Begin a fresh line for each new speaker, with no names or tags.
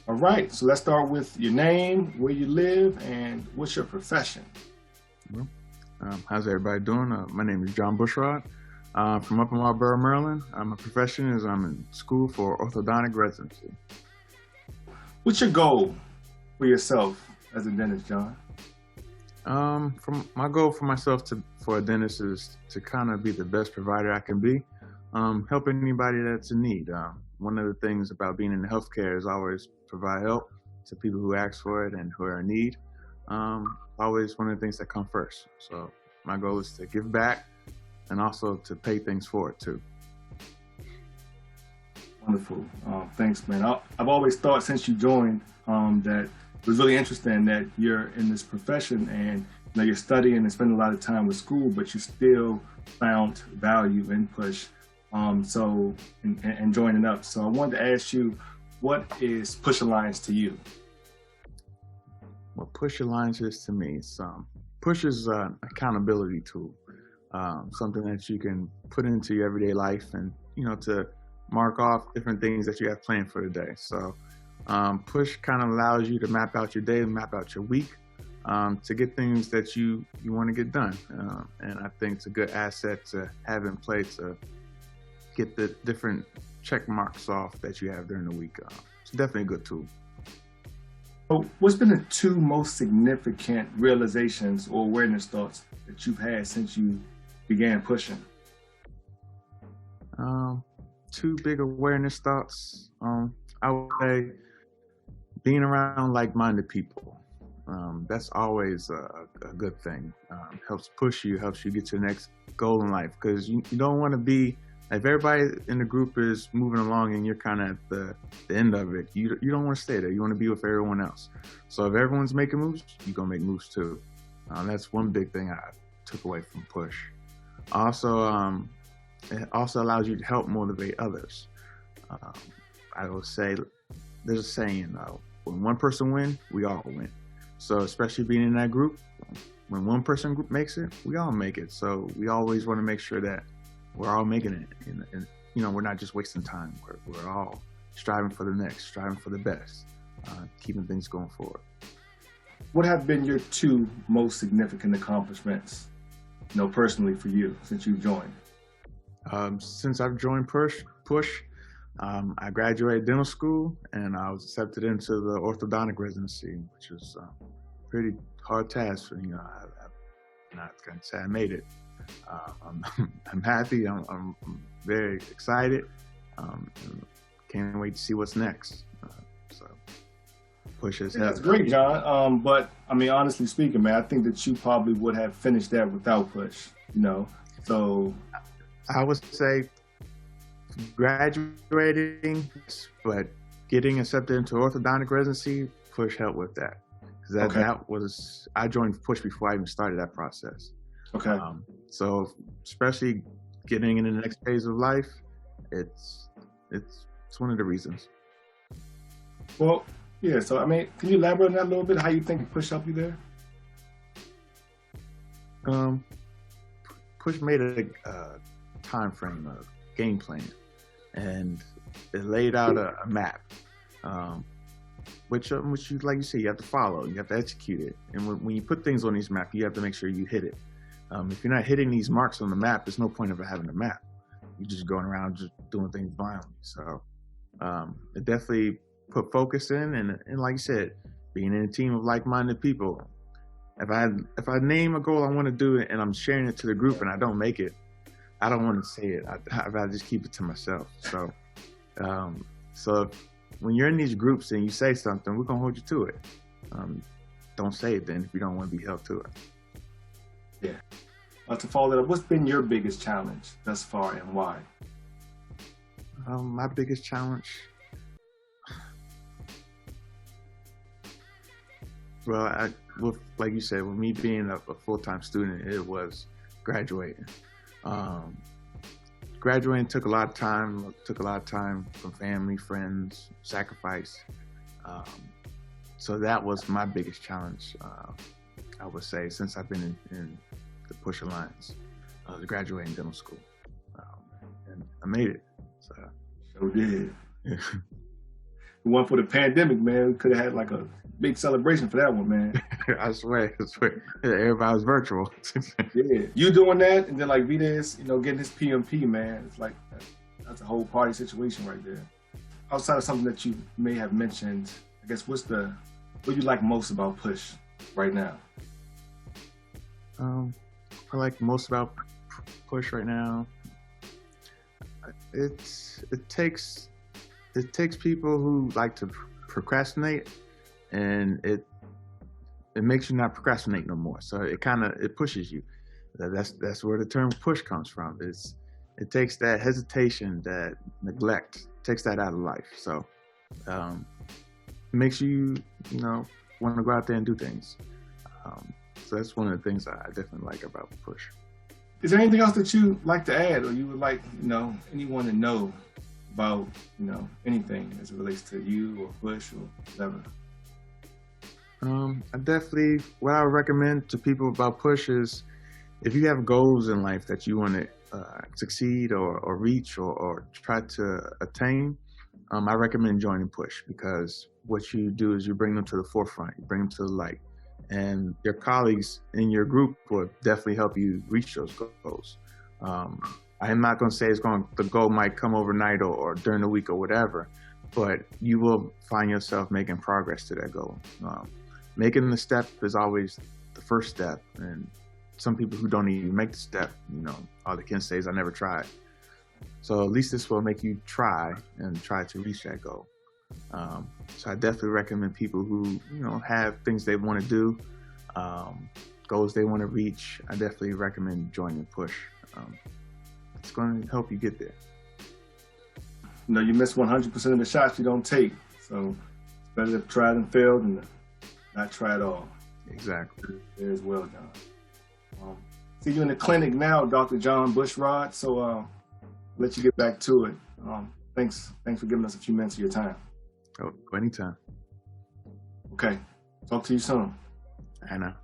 All right, so let's start with your name, where you live, and what's your profession?
Well, how's everybody doing? My name is John Bushrod. From Upper Marlboro, Maryland. My profession is I'm in school for orthodontic residency.
What's your goal for yourself as a dentist, John?
From my goal for myself for a dentist is to kind of be the best provider I can be, helping anybody that's in need. One of the things about being in healthcare is always provide help to people who ask for it and who are in need. Always one of the things that come first. So my goal is to give back and also to pay things forward too.
Wonderful. Thanks, man. I've always thought since you joined that it was really interesting that you're in this profession and you're studying and spending a lot of time with school, but you still found value in push. And joining up. So I wanted to ask you, what is Push Alliance to you?
What Push Alliance is to me, Push is an accountability tool, something that you can put into your everyday life and, to mark off different things that you have planned for the day. So Push kind of allows you to map out your day, map out your week, to get things that you want to get done. And I think it's a good asset to have in place to get the different check marks off that you have during the week. It's definitely a good tool.
So what's been the two most significant realizations or awareness thoughts that you've had since you began pushing?
Two big awareness thoughts. I would say being around like-minded people. That's always a good thing. Helps push you, helps you get to the next goal in life, because you don't want to be, if everybody in the group is moving along and you're kind of at the end of it, you don't want to stay there. You want to be with everyone else. So if everyone's making moves, you're going to make moves too. That's one big thing I took away from Push. Also, it also allows you to help motivate others. I would say, there's a saying, when one person wins, we all win. So especially being in that group, when one person group makes it, we all make it. So we always want to make sure that we're all making it, and we're not just wasting time. We're all striving for the next, striving for the best, keeping things going forward.
What have been your two most significant accomplishments, personally for you since you've joined?
Since I've joined Push, I graduated dental school and I was accepted into the orthodontic residency, which was a pretty hard task. I'm not gonna say I made it. I'm happy. I'm very excited. Can't wait to see what's next. So Push is
That's great, John. But I mean, honestly speaking, man, I think that you probably would have finished that without Push. So
I would say graduating, but getting accepted into orthodontic residency, Push helped with that. Because I joined Push before I even started that process.
Okay.
So especially getting in the next phase of life, it's one of the reasons.
Well, yeah. So I mean, can you elaborate on that a little bit? How you think Push helped you there?
Push made a time frame, a game plan, and it laid out a map, which you, like you say, you have to follow, you have to execute it. And when you put things on these maps, you have to make sure you hit it. If you're not hitting these marks on the map, there's no point of having a map. You're just going around just doing things blindly. So it definitely put focus in, and like you said, being in a team of like-minded people. If I name a goal I want to do and I'm sharing it to the group and I don't make it, I don't want to say it. I'd rather just keep it to myself. So, when you're in these groups and you say something, we're gonna hold you to it. Don't say it then if you don't want to be held to it.
Yeah. To follow that up, what's been your biggest challenge thus far and why?
My biggest challenge, well, like you said, with me being a full-time student, it was graduating. Graduating took a lot of time from family, friends, sacrifice. So that was my biggest challenge, I would say, since I've been in the Push Alliance, graduating dental school. And I made it. So.
Sure did. the one for the pandemic, man. We could have had like a big celebration for that one, man.
I swear. Yeah, everybody was virtual.
Yeah, you doing that, and then like Vita's, getting his PMP, man. It's like that's a whole party situation right there. Outside of something that you may have mentioned, I guess what you like most about Push right now?
I like most about Push right now. It takes people who like to procrastinate, and it makes you not procrastinate no more. So it pushes you. That's where the term push comes from. It takes that hesitation, that neglect, takes that out of life. So it makes you want to go out there and do things. So that's one of the things I definitely like about Push.
Is there anything else that you like to add, or you would like anyone to know about anything as it relates to you or Push or whatever?
What I would recommend to people about Push is if you have goals in life that you want to succeed or reach or try to attain, I recommend joining Push, because what you do is you bring them to the forefront, you bring them to the light, and your colleagues in your group will definitely help you reach those goals. I'm not going to say the goal might come overnight or during the week or whatever, but you will find yourself making progress to that goal. Making the step is always the first step, and some people who don't even make the step, all they can say is I never tried. So at least this will make you try to reach that goal. So I definitely recommend people who have things they want to do, goals they want to reach. I definitely recommend joining Push. It's going to help you get there.
You miss 100% of the shots you don't take. So it's better to try and fail than to not try at all.
Exactly.
Very well done. See you in the clinic now, Dr. John Bushrod. So I'll let you get back to it. Thanks for giving us a few minutes of your time.
Oh, anytime.
Okay. Talk to you soon.
I know.